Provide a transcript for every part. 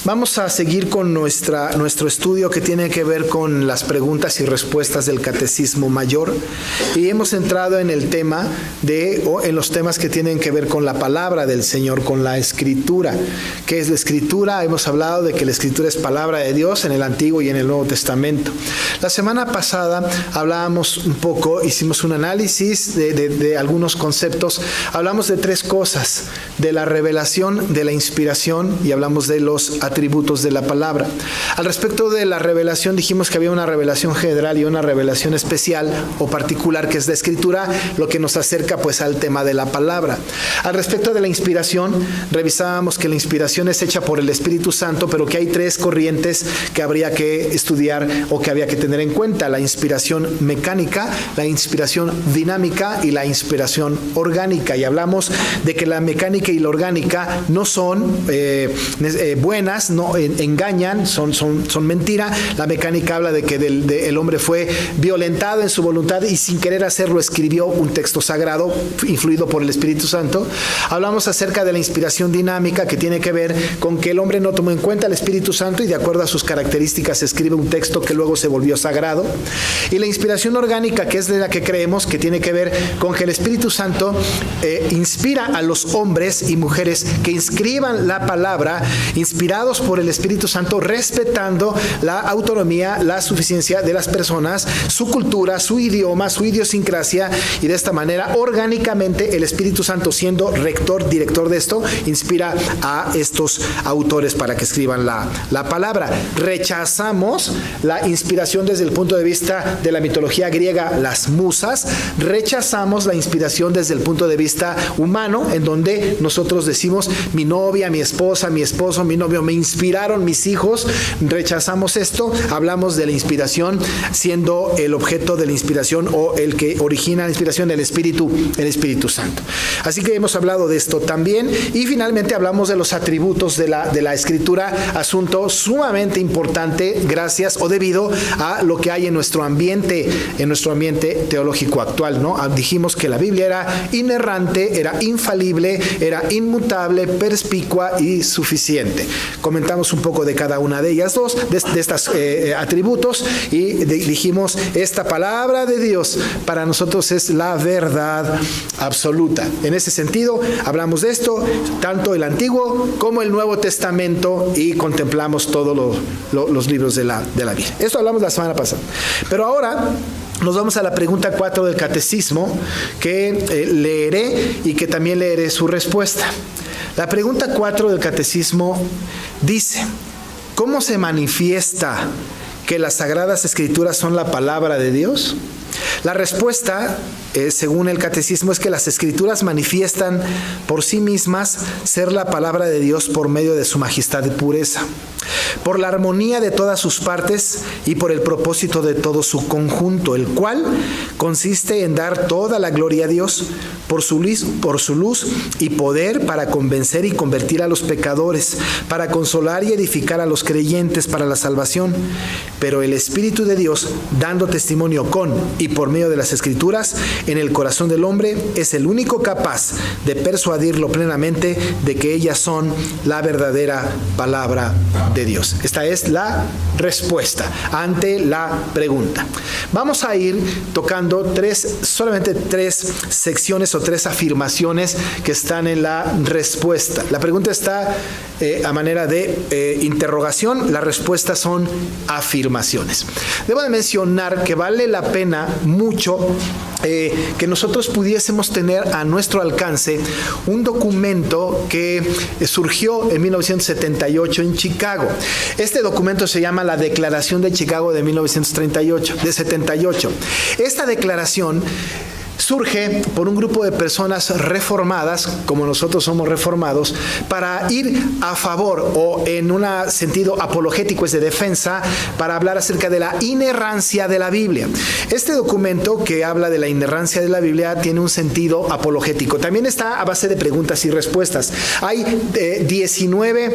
Vamos a seguir con nuestro estudio que tiene que ver con las preguntas y respuestas del Catecismo Mayor, y hemos entrado en el tema en los temas que tienen que ver con la palabra del Señor, con la Escritura. ¿Qué es la Escritura? Hemos hablado de que la Escritura es palabra de Dios en el Antiguo y en el Nuevo Testamento. La semana pasada hablábamos un poco, hicimos un análisis de algunos conceptos. Hablamos de tres cosas: de la revelación, de la inspiración, y hablamos de los atributos de la palabra. Al respecto de la revelación, dijimos que había una revelación general y una revelación especial o particular, que es la Escritura, lo que nos acerca pues al tema de la palabra. Al respecto de la inspiración, revisábamos que la inspiración es hecha por el Espíritu Santo, pero que hay tres corrientes que habría que estudiar o que había que tener en cuenta: la inspiración mecánica, la inspiración dinámica y la inspiración orgánica. Y hablamos de que la mecánica y la orgánica no son buenas, no engañan, son mentira. La mecánica habla de que el hombre fue violentado en su voluntad y sin querer hacerlo escribió un texto sagrado influido por el Espíritu Santo. Hablamos acerca de la inspiración dinámica, que tiene que ver con que el hombre no tomó en cuenta el Espíritu Santo y de acuerdo a sus características escribe un texto que luego se volvió sagrado. Y la inspiración orgánica, que es de la que creemos, que tiene que ver con que el Espíritu Santo inspira a los hombres y mujeres que inscriban la palabra, inspirados por el Espíritu Santo, respetando la autonomía, la suficiencia de las personas, su cultura, su idioma, su idiosincrasia, y de esta manera orgánicamente el Espíritu Santo, siendo rector, director de esto, inspira a estos autores para que escriban la palabra. Rechazamos la inspiración desde el punto de vista de la mitología griega, las musas. Rechazamos la inspiración desde el punto de vista humano, en donde nosotros decimos: mi novia, mi esposa, mi esposo, mi novio, me inspiraron mis hijos. Rechazamos esto. Hablamos de la inspiración siendo el objeto de la inspiración o el que origina la inspiración el Espíritu Santo. Así que hemos hablado de esto también. Y finalmente hablamos de los atributos de la Escritura, asunto sumamente importante gracias o debido a lo que hay en nuestro ambiente teológico actual, ¿no? Dijimos que la Biblia era inerrante, era infalible, era inmutable, perspicua y suficiente. Comentamos un poco de cada una de ellas dos, de estos atributos, y dijimos: esta palabra de Dios para nosotros es la verdad absoluta. En ese sentido, hablamos de esto, tanto el Antiguo como el Nuevo Testamento, y contemplamos todos los libros de la Biblia. Esto hablamos la semana pasada. Pero ahora nos vamos a la pregunta 4 del Catecismo, que leeré y que también leeré su respuesta. La pregunta 4 del Catecismo dice: ¿cómo se manifiesta que las Sagradas Escrituras son la palabra de Dios? La respuesta, según el Catecismo, es que las Escrituras manifiestan por sí mismas ser la palabra de Dios por medio de su majestad y pureza, por la armonía de todas sus partes y por el propósito de todo su conjunto, el cual consiste en dar toda la gloria a Dios por su luz y poder, para convencer y convertir a los pecadores, para consolar y edificar a los creyentes para la salvación. Pero el Espíritu de Dios, dando testimonio con y por medio de las Escrituras en el corazón del hombre, es el único capaz de persuadirlo plenamente de que ellas son la verdadera palabra de Dios. Esta es la respuesta ante la pregunta. Vamos a ir tocando solamente tres secciones o tres afirmaciones que están en la respuesta. La pregunta está a manera de interrogación, las respuestas son afirmaciones. Debo de mencionar que vale la pena mucho que nosotros pudiésemos tener a nuestro alcance un documento que surgió en 1978 en Chicago. Este documento se llama la Declaración de Chicago de 1978. Esta declaración surge por un grupo de personas reformadas, como nosotros somos reformados, para ir a favor o en un sentido apologético, es de defensa, para hablar acerca de la inerrancia de la Biblia. Este documento que habla de la inerrancia de la Biblia tiene un sentido apologético. También está a base de preguntas y respuestas. Hay 19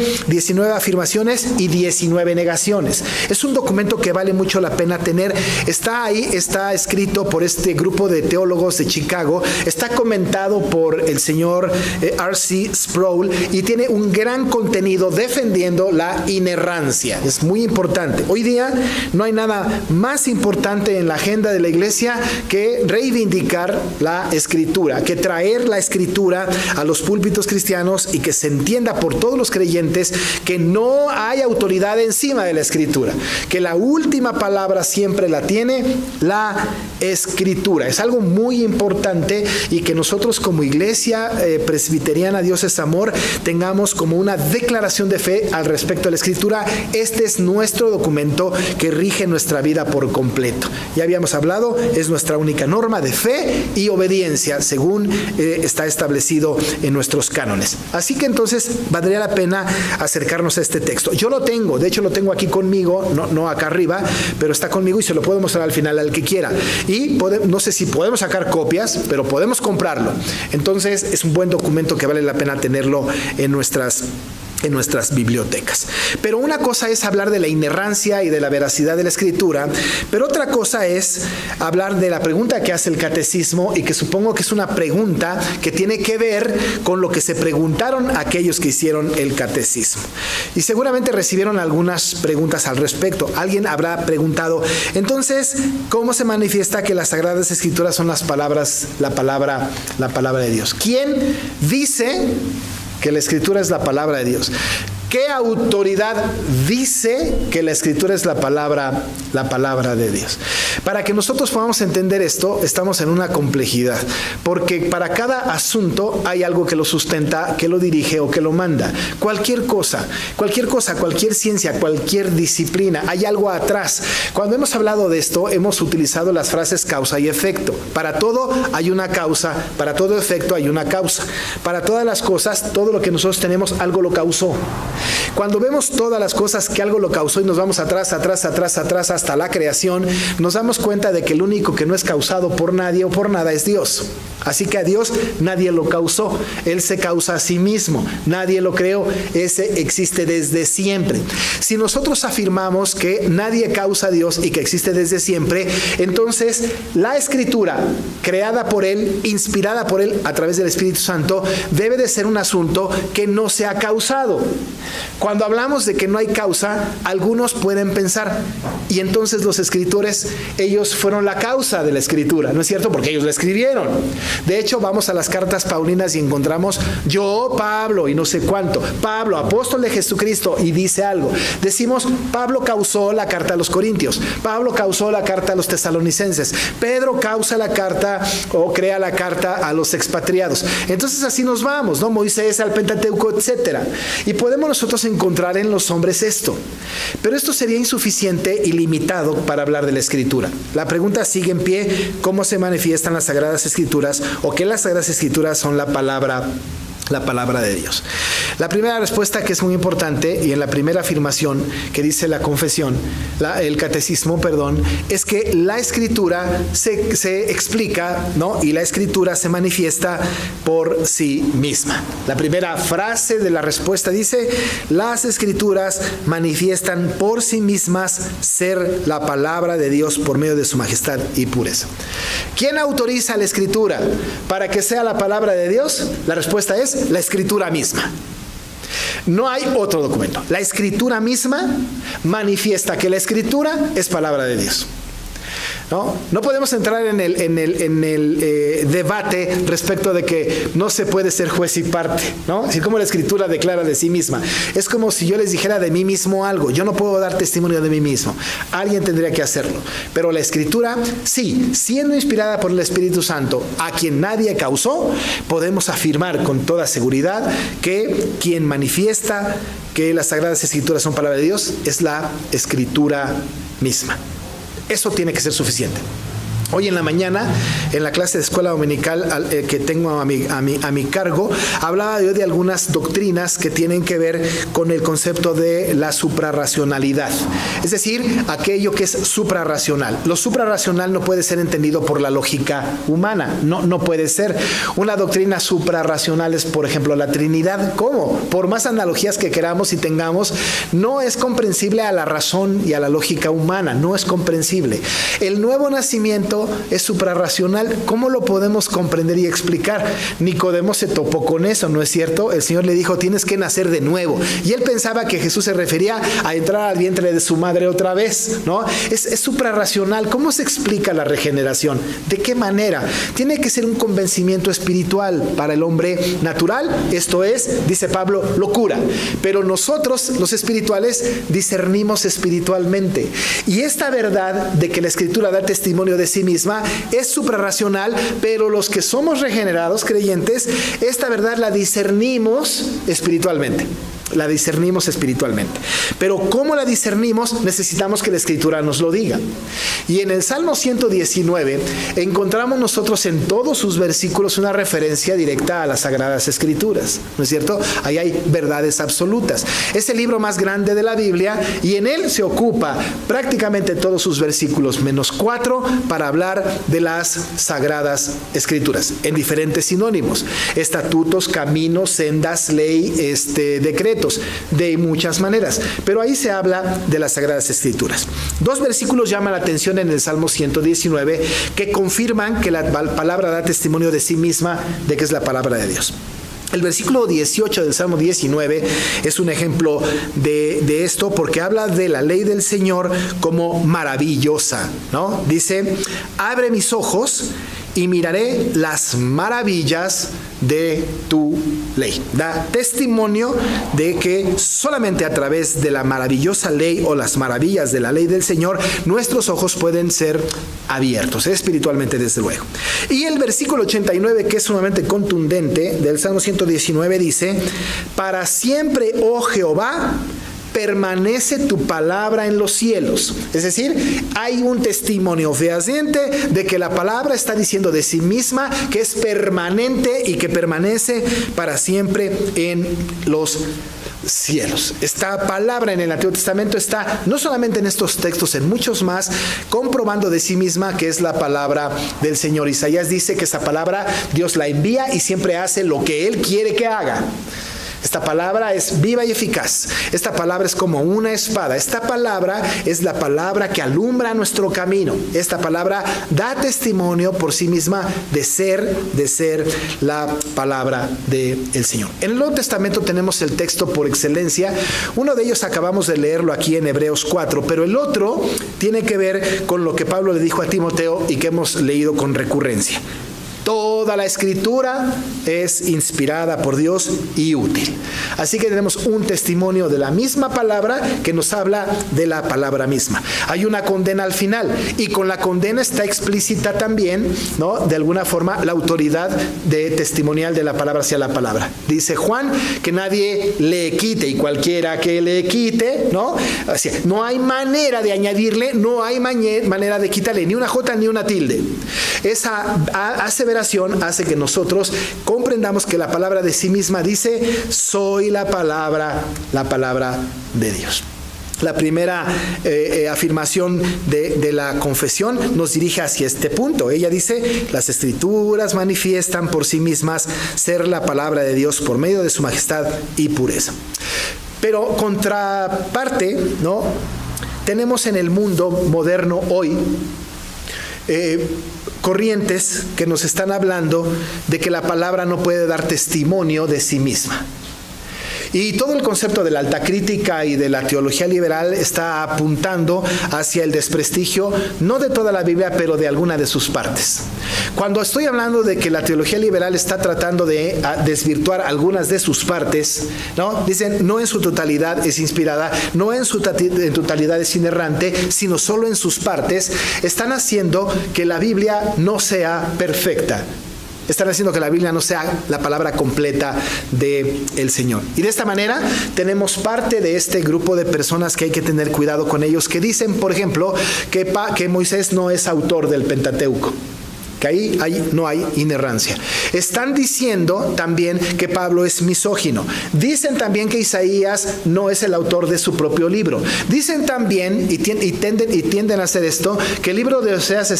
afirmaciones y 19 negaciones. Es un documento que vale mucho la pena tener. Está ahí, está escrito por este grupo de teólogos de Chicago, está comentado por el señor R.C. Sproul y tiene un gran contenido defendiendo la inerrancia. Es muy importante. Hoy día no hay nada más importante en la agenda de la iglesia que reivindicar la Escritura, que traer la Escritura a los púlpitos cristianos y que se entienda por todos los creyentes que no hay autoridad encima de la Escritura, que la última palabra siempre la tiene la Escritura. Es algo muy importante y que nosotros como iglesia presbiteriana Dios es Amor tengamos como una declaración de fe al respecto de la Escritura. Este es nuestro documento que rige nuestra vida por completo. Ya habíamos hablado, es nuestra única norma de fe y obediencia según está establecido en nuestros cánones. Así que entonces valdría la pena acercarnos a este texto. Yo lo tengo, de hecho lo tengo aquí conmigo, no acá arriba, pero está conmigo y se lo puedo mostrar al final al que quiera. Y no sé si podemos sacar copias, pero podemos comprarlo. Entonces es un buen documento que vale la pena tenerlo en nuestras bibliotecas. Pero una cosa es hablar de la inerrancia y de la veracidad de la Escritura, pero otra cosa es hablar de la pregunta que hace el catecismo y que supongo que es una pregunta que tiene que ver con lo que se preguntaron aquellos que hicieron el catecismo. Y seguramente recibieron algunas preguntas al respecto. Alguien habrá preguntado, entonces, ¿cómo se manifiesta que las Sagradas Escrituras son la palabra de Dios? ¿Quién dice que la Escritura es la palabra de Dios? ¿Qué autoridad dice que la Escritura es la palabra de Dios? Para que nosotros podamos entender esto, estamos en una complejidad, porque para cada asunto hay algo que lo sustenta, que lo dirige o que lo manda. Cualquier cosa, cualquier ciencia, cualquier disciplina, hay algo atrás. Cuando hemos hablado de esto, hemos utilizado las frases causa y efecto. Para todo hay una causa, para todo efecto hay una causa. Para todas las cosas, todo lo que nosotros tenemos, algo lo causó. Cuando vemos todas las cosas que algo lo causó y nos vamos atrás hasta la creación, nos damos cuenta de que el único que no es causado por nadie o por nada es Dios. Así que a Dios nadie lo causó, Él se causa a sí mismo, nadie lo creó, ese existe desde siempre. Si nosotros afirmamos que nadie causa a Dios y que existe desde siempre, entonces la Escritura, creada por Él, inspirada por Él a través del Espíritu Santo, debe de ser un asunto que no se ha causado. Cuando hablamos de que no hay causa, algunos pueden pensar, y entonces los escritores, ellos fueron la causa de la Escritura, ¿no es cierto? Porque ellos la escribieron. De hecho, vamos a las cartas paulinas y encontramos yo, Pablo, y no sé cuánto. Pablo, apóstol de Jesucristo, y dice algo. Decimos, Pablo causó la carta a los Corintios. Pablo causó la carta a los tesalonicenses. Pedro causa la carta o crea la carta a los expatriados. Entonces así nos vamos, ¿no? Moisés al Pentateuco, etcétera. Y podemos nosotros encontrar en los hombres esto. Pero esto sería insuficiente y limitado para hablar de la Escritura. La pregunta sigue en pie: ¿cómo se manifiestan las Sagradas Escrituras? O que las Sagradas Escrituras son la palabra de Dios. La primera respuesta, que es muy importante, y en la primera afirmación que dice la confesión, el catecismo, es que la Escritura se explica, ¿no? Y la Escritura se manifiesta por sí misma. La primera frase de la respuesta dice: las Escrituras manifiestan por sí mismas ser la palabra de Dios por medio de su majestad y pureza. ¿Quién autoriza la Escritura para que sea la palabra de Dios? La respuesta es la Escritura misma. No hay otro documento. La Escritura misma manifiesta que la Escritura es palabra de Dios. No podemos entrar en el debate respecto de que no se puede ser juez y parte, ¿no? Así como la Escritura declara de sí misma. Es como si yo les dijera de mí mismo algo. Yo no puedo dar testimonio de mí mismo. Alguien tendría que hacerlo. Pero la Escritura, sí, siendo inspirada por el Espíritu Santo, a quien nadie causó, podemos afirmar con toda seguridad que quien manifiesta que las Sagradas Escrituras son palabra de Dios es la Escritura misma. Eso tiene que ser suficiente. Hoy en la mañana, en la clase de escuela dominical que tengo a mi cargo, hablaba yo de algunas doctrinas que tienen que ver con el concepto de la suprarracionalidad. Es decir, aquello que es suprarracional. Lo suprarracional no puede ser entendido por la lógica humana. No puede ser. Una doctrina suprarracional es, por ejemplo, la Trinidad. ¿Cómo? Por más analogías que queramos y tengamos, no es comprensible a la razón y a la lógica humana. No es comprensible. El nuevo nacimiento lado es suprarracional. ¿Cómo lo podemos comprender y explicar? Nicodemo se topó con eso, ¿no es cierto? El Señor le dijo, tienes que nacer de nuevo. Y él pensaba que Jesús se refería a entrar al vientre de su madre otra vez, ¿no? Es suprarracional. ¿Cómo se explica la regeneración? ¿De qué manera? Tiene que ser un convencimiento espiritual para el hombre natural. Esto es, dice Pablo, locura. Pero nosotros, los espirituales, discernimos espiritualmente. Y esta verdad de que la Escritura da testimonio de sí misma es suprarracional, pero los que somos regenerados, creyentes, esta verdad la discernimos espiritualmente. La discernimos espiritualmente. Pero ¿cómo la discernimos? Necesitamos que la Escritura nos lo diga. Y en el Salmo 119 encontramos nosotros en todos sus versículos una referencia directa a las Sagradas Escrituras, ¿no es cierto? Ahí hay verdades absolutas. Es el libro más grande de la Biblia y en él se ocupa prácticamente todos sus versículos, menos 4, para hablar de las Sagradas Escrituras, en diferentes sinónimos: estatutos, caminos, sendas, ley, decretos, de muchas maneras. Pero ahí se habla de las Sagradas Escrituras. 2 versículos llaman la atención en el Salmo 119 que confirman que la palabra da testimonio de sí misma, de que es la palabra de Dios. El versículo 18 del Salmo 19 es un ejemplo de esto, porque habla de la ley del Señor como maravillosa, ¿no? Dice, abre mis ojos y miraré las maravillas de tu ley. Da testimonio de que solamente a través de la maravillosa ley o las maravillas de la ley del Señor, nuestros ojos pueden ser abiertos, espiritualmente desde luego. Y el versículo 89, que es sumamente contundente, del Salmo 119, dice, para siempre, oh Jehová, permanece tu palabra en los cielos. Es decir, hay un testimonio fehaciente de que la palabra está diciendo de sí misma que es permanente y que permanece para siempre en los cielos. Esta palabra en el Antiguo Testamento está no solamente en estos textos, en muchos más, comprobando de sí misma que es la palabra del Señor. Isaías dice que esa palabra Dios la envía y siempre hace lo que Él quiere que haga. Esta palabra es viva y eficaz. Esta palabra es como una espada. Esta palabra es la palabra que alumbra nuestro camino. Esta palabra da testimonio por sí misma de ser la palabra del Señor. En el Nuevo Testamento tenemos el texto por excelencia. Uno de ellos acabamos de leerlo aquí en Hebreos 4, pero el otro tiene que ver con lo que Pablo le dijo a Timoteo y que hemos leído con recurrencia. Toda la Escritura es inspirada por Dios y útil. Así que tenemos un testimonio de la misma palabra que nos habla de la palabra misma. Hay una condena al final y con la condena está explícita también, ¿no?, de alguna forma, la autoridad de testimonial de la palabra hacia la palabra. Dice Juan que nadie le quite, y cualquiera que le quite, ¿no? Así, no hay manera de añadirle, no hay manera de quitarle ni una jota ni una tilde. Esa aseveración hace que nosotros comprendamos que la palabra de sí misma dice, soy la palabra de Dios. La primera afirmación de la confesión nos dirige hacia este punto. Ella dice, las Escrituras manifiestan por sí mismas ser la palabra de Dios por medio de su majestad y pureza. Pero contraparte, ¿no?, tenemos en el mundo moderno hoy corrientes que nos están hablando de que la palabra no puede dar testimonio de sí misma. Y todo el concepto de la alta crítica y de la teología liberal está apuntando hacia el desprestigio, no de toda la Biblia, pero de alguna de sus partes. Cuando estoy hablando de que la teología liberal está tratando de desvirtuar algunas de sus partes, ¿no?, dicen, no en su totalidad es inspirada, no en su totalidad es inerrante, sino solo en sus partes, están haciendo que la Biblia no sea perfecta. Están haciendo que la Biblia no sea la palabra completa del Señor. Y de esta manera tenemos parte de este grupo de personas que hay que tener cuidado con ellos, que dicen, por ejemplo, que Moisés no es autor del Pentateuco, que ahí no hay inerrancia. Están diciendo también que Pablo es misógino. Dicen también que Isaías no es el autor de su propio libro. Dicen también, y tienden a hacer esto, que el libro de Oseas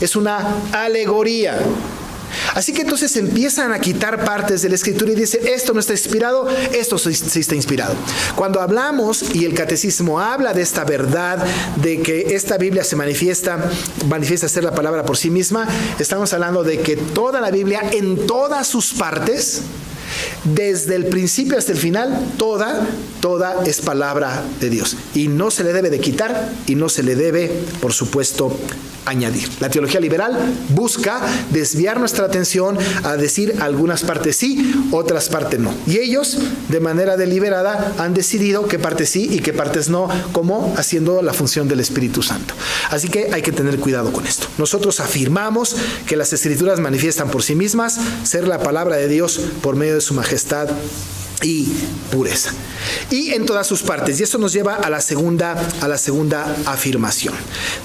es una alegoría. Así que entonces empiezan a quitar partes de la Escritura y dicen, esto no está inspirado, esto sí está inspirado. Cuando hablamos, y el catecismo habla de esta verdad, de que esta Biblia se manifiesta ser la palabra por sí misma, estamos hablando de que toda la Biblia, en todas sus partes, desde el principio hasta el final, toda es palabra de Dios. Y no se le debe de quitar y no se le debe, por supuesto, añadir. La teología liberal busca desviar nuestra atención a decir algunas partes sí, otras partes no. Y ellos, de manera deliberada, han decidido qué partes sí y qué partes no, como haciendo la función del Espíritu Santo. Así que hay que tener cuidado con esto. Nosotros afirmamos que las Escrituras manifiestan por sí mismas ser la palabra de Dios por medio de su majestad y pureza, y en todas sus partes. Y eso nos lleva a la segunda afirmación.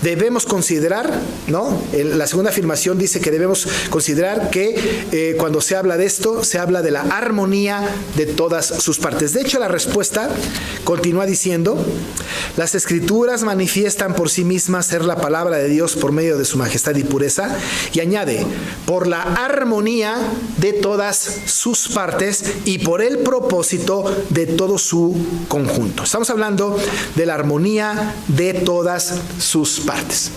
Debemos considerar, ¿no? La segunda afirmación dice que debemos considerar que cuando se habla de esto, se habla de la armonía de todas sus partes. De hecho, la respuesta continúa diciendo, las Escrituras manifiestan por sí mismas ser la palabra de Dios por medio de su majestad y pureza, y añade, por la armonía de todas sus partes y por el propósito de todo su conjunto. Estamos hablando de la armonía de todas sus partes.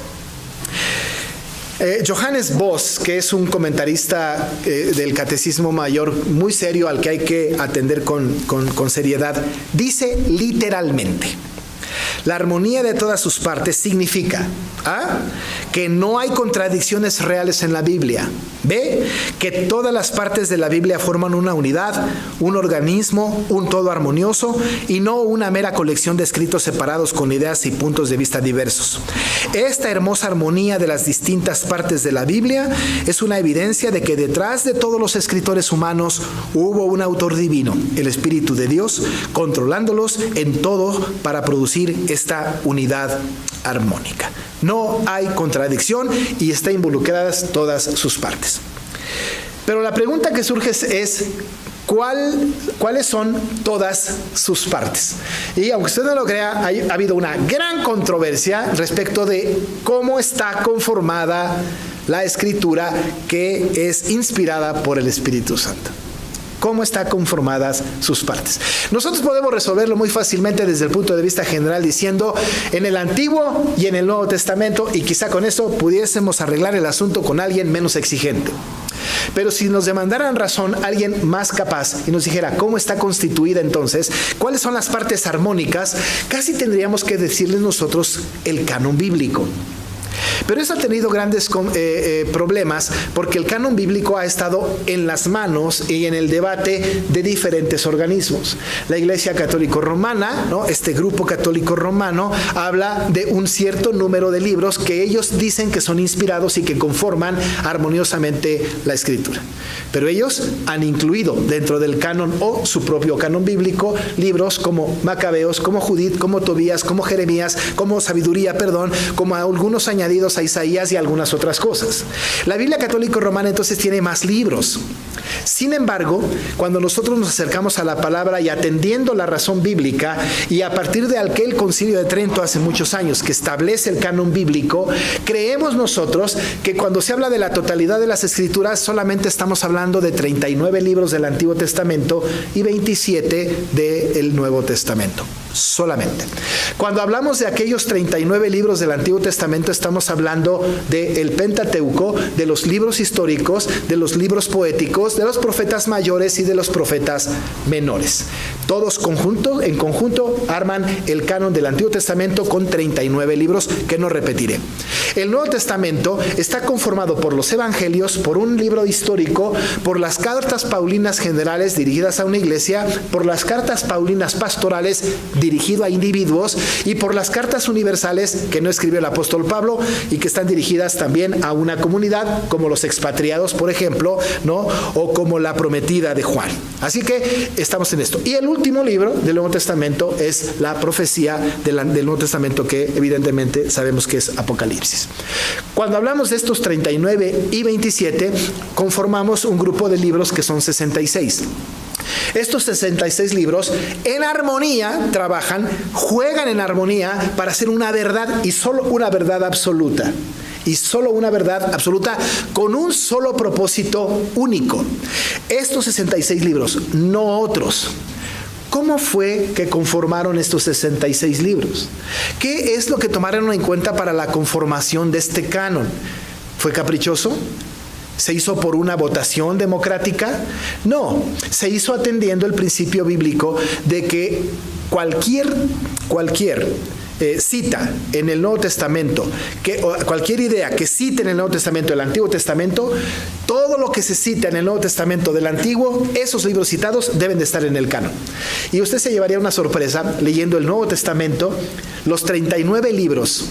Johannes Vos, que es un comentarista del Catecismo Mayor muy serio al que hay que atender con seriedad, dice literalmente, la armonía de todas sus partes significa A, que no hay contradicciones reales en la Biblia. B, que todas las partes de la Biblia forman una unidad, un organismo, un todo armonioso y no una mera colección de escritos separados con ideas y puntos de vista diversos. Esta hermosa armonía de las distintas partes de la Biblia es una evidencia de que detrás de todos los escritores humanos hubo un autor divino, el Espíritu de Dios, controlándolos en todo para producir esta unidad armónica. No hay contradicción y están involucradas todas sus partes. Pero la pregunta que surge es ¿cuáles son todas sus partes? Y aunque usted no lo crea, ha habido una gran controversia respecto de cómo está conformada la Escritura que es inspirada por el Espíritu Santo. ¿Cómo están conformadas sus partes? Nosotros podemos resolverlo muy fácilmente desde el punto de vista general diciendo en el Antiguo y en el Nuevo Testamento, y quizá con eso pudiésemos arreglar el asunto con alguien menos exigente. Pero si nos demandaran razón alguien más capaz y nos dijera cómo está constituida entonces, cuáles son las partes armónicas, casi tendríamos que decirles nosotros el canon bíblico. Pero eso ha tenido grandes problemas porque el canon bíblico ha estado en las manos y en el debate de diferentes organismos. La Iglesia Católica Romana, ¿no? Este grupo católico romano, habla de un cierto número de libros que ellos dicen que son inspirados y que conforman armoniosamente la Escritura. Pero ellos han incluido dentro del canon o su propio canon bíblico libros como Macabeos, como Judith, como Tobías, como Jeremías, como Sabiduría, como algunos añadidos a Isaías y algunas otras cosas. La Biblia Católica Romana entonces tiene más libros. Sin embargo, cuando nosotros nos acercamos a la palabra y atendiendo la razón bíblica, y a partir de aquel concilio de Trento hace muchos años que establece el canon bíblico, creemos nosotros que cuando se habla de la totalidad de las Escrituras solamente estamos hablando de 39 libros del Antiguo Testamento y 27 del Nuevo Testamento. Solamente. Cuando hablamos de aquellos 39 libros del Antiguo Testamento, estamos hablando del Pentateuco, de los libros históricos, de los libros poéticos, de los profetas mayores y de los profetas menores. Todos en conjunto arman el canon del Antiguo Testamento con 39 libros que no repetiré. El Nuevo Testamento está conformado por los Evangelios, por un libro histórico, por las cartas paulinas generales dirigidas a una iglesia, por las cartas paulinas pastorales dirigido a individuos y por las cartas universales que no escribió el apóstol Pablo y que están dirigidas también a una comunidad como los expatriados, por ejemplo, ¿no? O como la prometida de Juan. Así que estamos en esto. Y el último libro del Nuevo Testamento es la profecía del Nuevo Testamento, que evidentemente sabemos que es Apocalipsis. Cuando hablamos de estos 39 y 27, conformamos un grupo de libros que son 66. Estos 66 libros en armonía trabajan, juegan en armonía para hacer una verdad y solo una verdad absoluta. y solo una verdad absoluta con un solo propósito único. Estos 66 libros, no otros. ¿Cómo fue que conformaron estos 66 libros? ¿Qué es lo que tomaron en cuenta para la conformación de este canon? ¿Fue caprichoso? ¿Se hizo por una votación democrática? No, se hizo atendiendo el principio bíblico de que cualquier cita en el Nuevo Testamento, cualquier idea que cite en el Nuevo Testamento el Antiguo Testamento, todo lo que se cita en el Nuevo Testamento del Antiguo, esos libros citados deben de estar en el canon. Y usted se llevaría una sorpresa leyendo el Nuevo Testamento, los 39 libros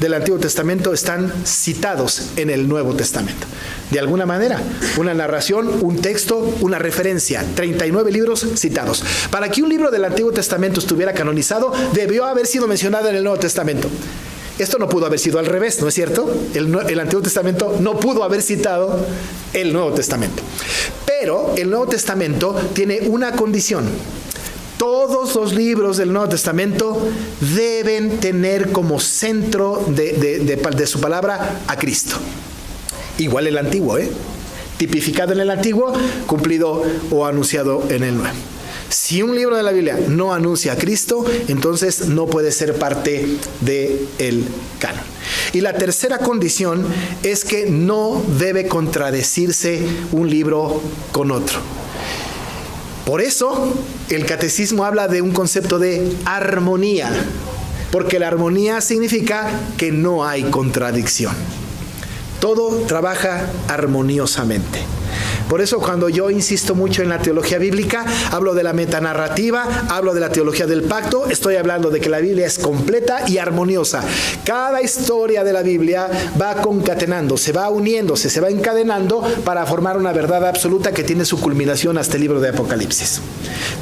del Antiguo Testamento están citados en el Nuevo Testamento. De alguna manera, una narración, un texto, una referencia, 39 libros citados. Para que un libro del Antiguo Testamento estuviera canonizado, debió haber sido mencionado en el Nuevo Testamento. Esto no pudo haber sido al revés, ¿no es cierto? El Antiguo Testamento no pudo haber citado el Nuevo Testamento. Pero el Nuevo Testamento tiene una condición. Todos los libros del Nuevo Testamento deben tener como centro de su palabra a Cristo. Igual el Antiguo, tipificado en el Antiguo, cumplido o anunciado en el Nuevo. Si un libro de la Biblia no anuncia a Cristo, entonces no puede ser parte del canon. Y la tercera condición es que no debe contradecirse un libro con otro. Por eso, el catecismo habla de un concepto de armonía, porque la armonía significa que no hay contradicción. Todo trabaja armoniosamente. Por eso cuando yo insisto mucho en la teología bíblica, hablo de la metanarrativa, hablo de la teología del pacto, estoy hablando de que la Biblia es completa y armoniosa. Cada historia de la Biblia va concatenando, se va uniéndose, se va encadenando para formar una verdad absoluta que tiene su culminación hasta el libro de Apocalipsis.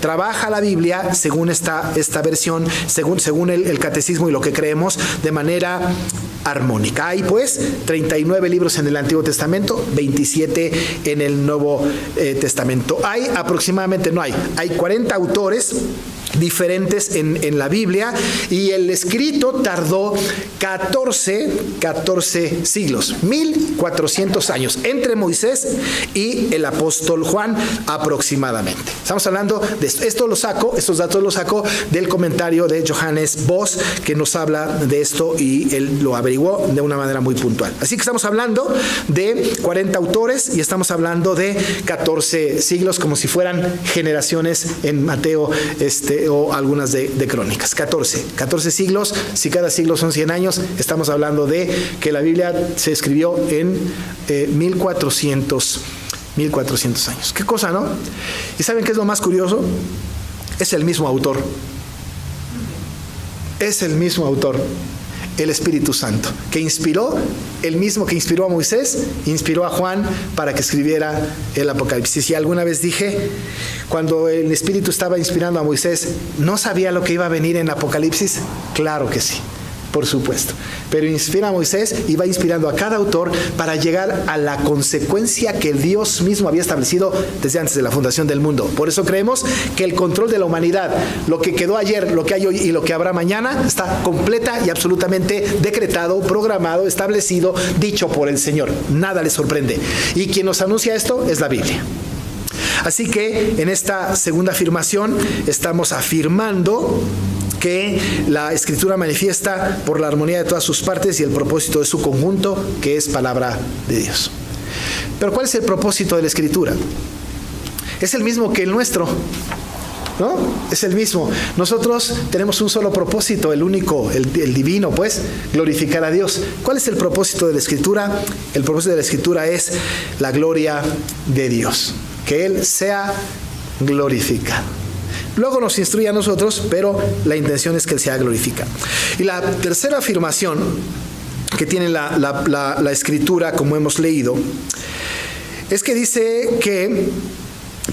Trabaja la Biblia, según esta versión, según el catecismo y lo que creemos, de manera armónica. Hay pues 39 libros en el Antiguo Testamento, 27 en el Nuevo Testamento. Hay 40 autores diferentes en la Biblia, y el escrito tardó 14 siglos, 1400 años, entre Moisés y el apóstol Juan aproximadamente. Estamos hablando de esto. Estos datos los saco del comentario de Johannes Vos, que nos habla de esto y él lo averiguó de una manera muy puntual. Así que estamos hablando de 40 autores y estamos hablando de 14 siglos, como si fueran generaciones en Mateo o algunas de Crónicas. 14 siglos. Si cada siglo son 100 años, estamos hablando de que la Biblia se escribió en 1400 años. ¿Qué cosa, no? ¿Y saben qué es lo más curioso? Es el mismo autor. Es el mismo autor, el Espíritu Santo, que inspiró, el mismo que inspiró a Moisés, inspiró a Juan para que escribiera el Apocalipsis. Y alguna vez dije, cuando el Espíritu estaba inspirando a Moisés, ¿no sabía lo que iba a venir en Apocalipsis? Claro que sí, por supuesto. Pero inspira a Moisés y va inspirando a cada autor para llegar a la consecuencia que Dios mismo había establecido desde antes de la fundación del mundo. Por eso creemos que el control de la humanidad, lo que quedó ayer, lo que hay hoy y lo que habrá mañana, está completa y absolutamente decretado, programado, establecido, dicho por el Señor. Nada le sorprende. Y quien nos anuncia esto es la Biblia. Así que en esta segunda afirmación estamos afirmando que la Escritura manifiesta por la armonía de todas sus partes y el propósito de su conjunto, que es palabra de Dios. Pero ¿cuál es el propósito de la Escritura? Es el mismo que el nuestro, ¿no? Es el mismo. Nosotros tenemos un solo propósito, el único, el divino, pues, glorificar a Dios. ¿Cuál es el propósito de la Escritura? El propósito de la Escritura es la gloria de Dios, que Él sea glorificado. Luego nos instruye a nosotros, pero la intención es que Él sea glorificado. Y la tercera afirmación que tiene la Escritura, como hemos leído, es que dice que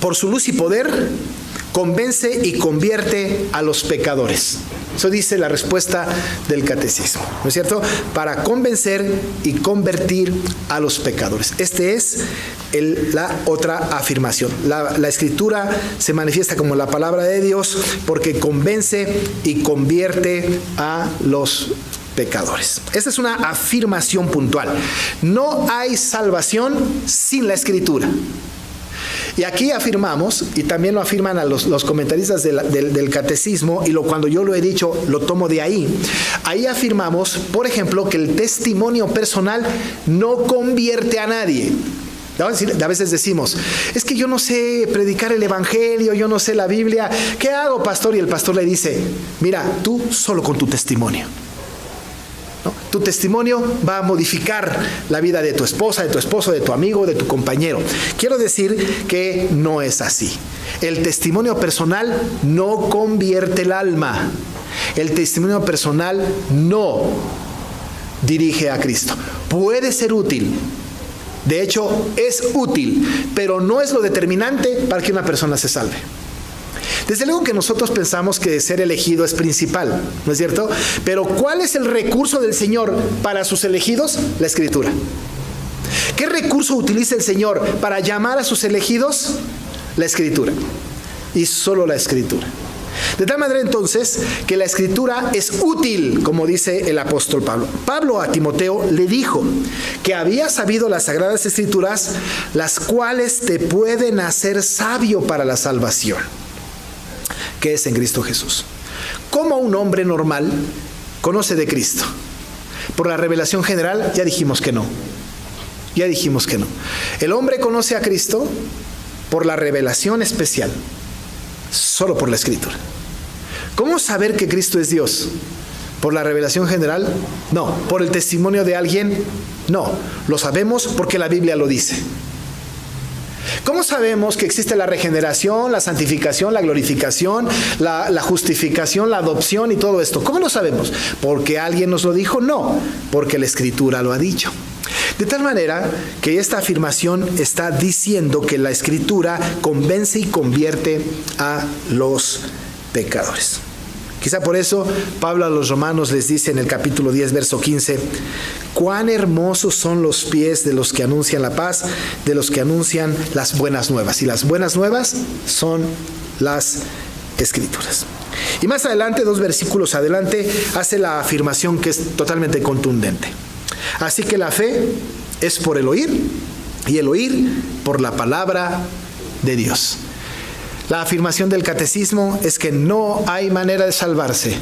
por su luz y poder convence y convierte a los pecadores. Eso dice la respuesta del catecismo, ¿no es cierto? Para convencer y convertir a los pecadores. Esta es la otra afirmación. La Escritura se manifiesta como la palabra de Dios porque convence y convierte a los pecadores. Esta es una afirmación puntual. No hay salvación sin la Escritura. Y aquí afirmamos, y también lo afirman a los comentaristas del catecismo, y cuando yo lo he dicho, lo tomo de ahí. Ahí afirmamos, por ejemplo, que el testimonio personal no convierte a nadie. A veces decimos, es que yo no sé predicar el evangelio, yo no sé la Biblia, ¿qué hago, pastor? Y el pastor le dice, mira, tú solo con tu testimonio, ¿no? Tu testimonio va a modificar la vida de tu esposa, de tu esposo, de tu amigo, de tu compañero. Quiero decir que no es así. El testimonio personal no convierte el alma. El testimonio personal no dirige a Cristo. Puede ser útil. De hecho, es útil, pero no es lo determinante para que una persona se salve. Desde luego que nosotros pensamos que ser elegido es principal, ¿no es cierto? Pero ¿cuál es el recurso del Señor para sus elegidos? La Escritura. ¿Qué recurso utiliza el Señor para llamar a sus elegidos? La Escritura. Y solo la Escritura. De tal manera entonces que la Escritura es útil, como dice el apóstol Pablo. Pablo a Timoteo le dijo que había sabido las Sagradas Escrituras, las cuales te pueden hacer sabio para la salvación, que es en Cristo Jesús. ¿Cómo un hombre normal conoce de Cristo? ¿Por la revelación general? Ya dijimos que no. Ya dijimos que no. El hombre conoce a Cristo por la revelación especial, solo por la Escritura. ¿Cómo saber que Cristo es Dios? ¿Por la revelación general? No. ¿Por el testimonio de alguien? No. Lo sabemos porque la Biblia lo dice. ¿Cómo sabemos que existe la regeneración, la santificación, la glorificación, la justificación, la adopción y todo esto? ¿Cómo lo sabemos? ¿Porque alguien nos lo dijo? No, porque la Escritura lo ha dicho. De tal manera que esta afirmación está diciendo que la Escritura convence y convierte a los pecadores. Quizá por eso Pablo a los romanos les dice en el capítulo 10, verso 15, cuán hermosos son los pies de los que anuncian la paz, de los que anuncian las buenas nuevas. Y las buenas nuevas son las Escrituras. Y más adelante, 2 versículos adelante, hace la afirmación que es totalmente contundente. Así que la fe es por el oír, y el oír por la palabra de Dios. La afirmación del catecismo es que no hay manera de salvarse,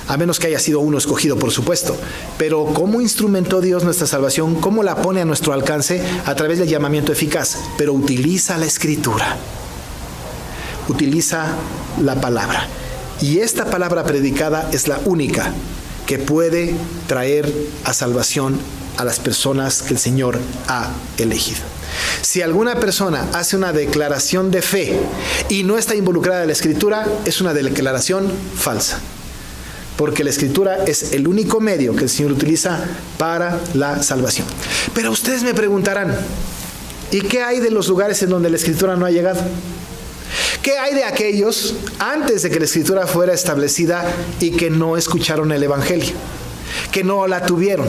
a menos que haya sido uno escogido, por supuesto. Pero ¿cómo instrumentó Dios nuestra salvación? ¿Cómo la pone a nuestro alcance? A través del llamamiento eficaz. Pero utiliza la Escritura. Utiliza la palabra. Y esta palabra predicada es la única que puede traer a salvación a las personas que el Señor ha elegido. Si alguna persona hace una declaración de fe y no está involucrada en la Escritura, es una declaración falsa. Porque la Escritura es el único medio que el Señor utiliza para la salvación. Pero ustedes me preguntarán, ¿y qué hay de los lugares en donde la Escritura no ha llegado? ¿Qué hay de aquellos antes de que la Escritura fuera establecida y que no escucharon el Evangelio? Que no la tuvieron.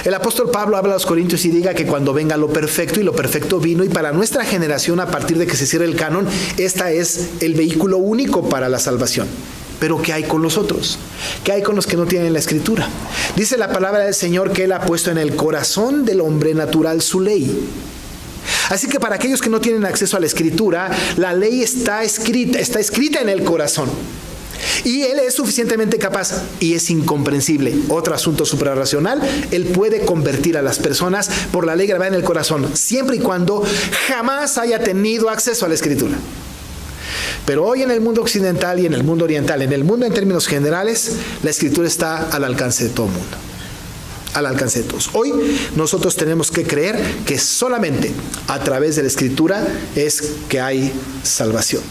El apóstol Pablo habla a los Corintios y diga que cuando venga lo perfecto, y lo perfecto vino, y para nuestra generación, a partir de que se cierre el canon, esta es el vehículo único para la salvación. Pero ¿qué hay con los otros? ¿Qué hay con los que no tienen la Escritura? Dice la palabra del Señor que Él ha puesto en el corazón del hombre natural su ley. Así que para aquellos que no tienen acceso a la Escritura, la ley está escrita en el corazón. Y Él es suficientemente capaz, y es incomprensible. Otro asunto suprarracional, Él puede convertir a las personas por la ley grabada en el corazón, siempre y cuando jamás haya tenido acceso a la Escritura. Pero hoy en el mundo occidental y en el mundo oriental, en el mundo en términos generales, la Escritura está al alcance de todo el mundo. Al alcance de todos. Hoy nosotros tenemos que creer que solamente a través de la Escritura es que hay salvación.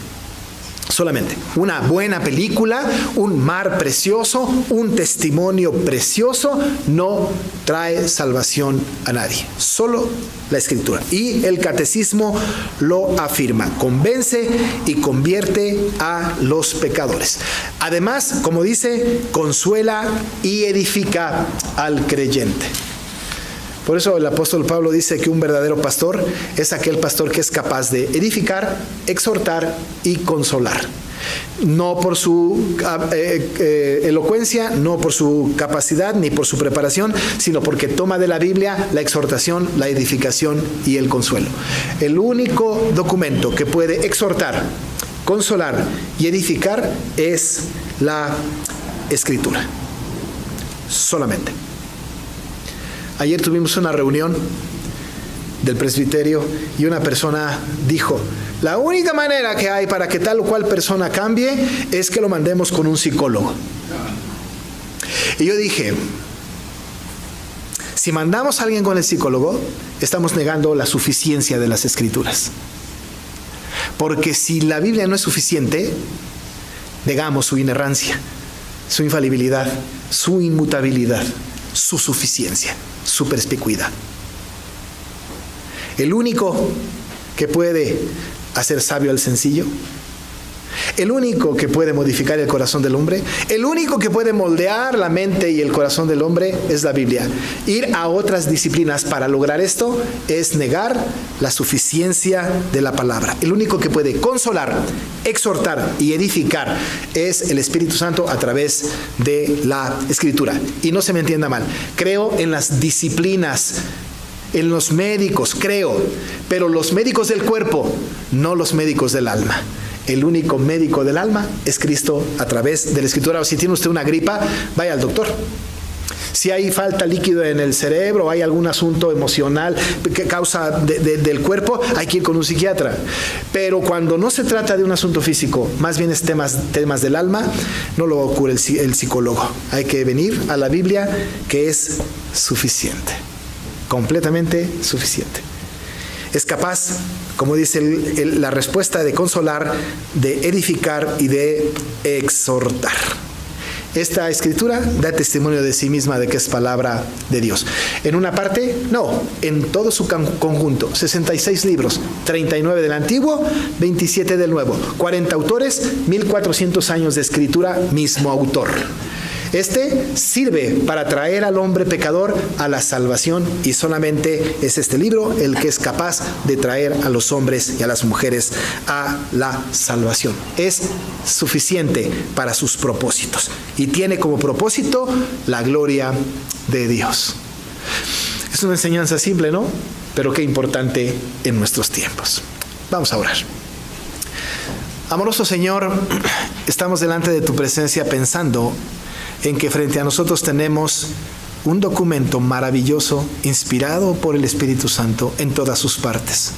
Solamente una buena película, un mar precioso, un testimonio precioso no trae salvación a nadie. Solo la Escritura. Y el catecismo lo afirma. Convence y convierte a los pecadores. Además, como dice, consuela y edifica al creyente. Por eso el apóstol Pablo dice que un verdadero pastor es aquel pastor que es capaz de edificar, exhortar y consolar. No por su elocuencia, no por su capacidad, ni por su preparación, sino porque toma de la Biblia la exhortación, la edificación y el consuelo. El único documento que puede exhortar, consolar y edificar es la Escritura. Solamente. Ayer tuvimos una reunión del presbiterio y una persona dijo: la única manera que hay para que tal o cual persona cambie es que lo mandemos con un psicólogo. Y yo dije, si mandamos a alguien con el psicólogo, estamos negando la suficiencia de las Escrituras. Porque si la Biblia no es suficiente, negamos su inerrancia, su infalibilidad, su inmutabilidad, su suficiencia, su perspicuidad. El único que puede hacer sabio al sencillo, el único que puede modificar el corazón del hombre, el único que puede moldear la mente y el corazón del hombre es la Biblia. Ir a otras disciplinas para lograr esto es negar la suficiencia de la palabra. El único que puede consolar, exhortar y edificar es el Espíritu Santo a través de la Escritura. Y no se me entienda mal, creo en las disciplinas, en los médicos, creo, pero los médicos del cuerpo, no los médicos del alma. El único médico del alma es Cristo a través de la Escritura. O si tiene usted una gripa, vaya al doctor. Si hay falta líquido en el cerebro, hay algún asunto emocional que causa del cuerpo, hay que ir con un psiquiatra. Pero cuando no se trata de un asunto físico, más bien es temas del alma, no lo cura el psicólogo. Hay que venir a la Biblia, que es suficiente. Completamente suficiente. Es capaz, como dice la respuesta, de consolar, de edificar y de exhortar. Esta Escritura da testimonio de sí misma de que es palabra de Dios. En una parte, no, en todo su conjunto. 66 libros, 39 del Antiguo, 27 del Nuevo. 40 autores, 1400 años de escritura, mismo autor. Este sirve para traer al hombre pecador a la salvación, y solamente es este libro el que es capaz de traer a los hombres y a las mujeres a la salvación. Es suficiente para sus propósitos y tiene como propósito la gloria de Dios. Es una enseñanza simple, ¿no? Pero qué importante en nuestros tiempos. Vamos a orar. Amoroso Señor, estamos delante de tu presencia pensando en que frente a nosotros tenemos un documento maravilloso, inspirado por el Espíritu Santo en todas sus partes,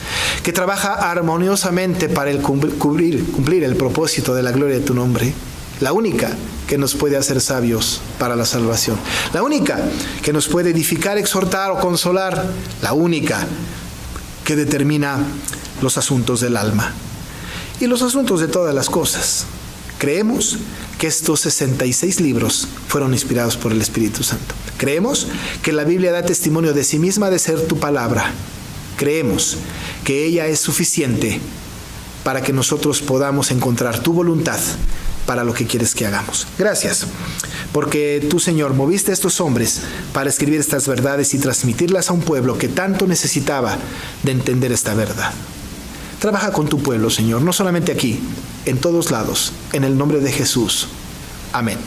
que trabaja armoniosamente para cumplir el propósito de la gloria de tu nombre, la única que nos puede hacer sabios para la salvación, la única que nos puede edificar, exhortar o consolar, la única que determina los asuntos del alma y los asuntos de todas las cosas. Creemos que estos 66 libros fueron inspirados por el Espíritu Santo. Creemos que la Biblia da testimonio de sí misma de ser tu palabra. Creemos que ella es suficiente para que nosotros podamos encontrar tu voluntad para lo que quieres que hagamos. Gracias, porque tú, Señor, moviste a estos hombres para escribir estas verdades y transmitirlas a un pueblo que tanto necesitaba de entender esta verdad. Trabaja con tu pueblo, Señor, no solamente aquí, en todos lados, en el nombre de Jesús. Amén.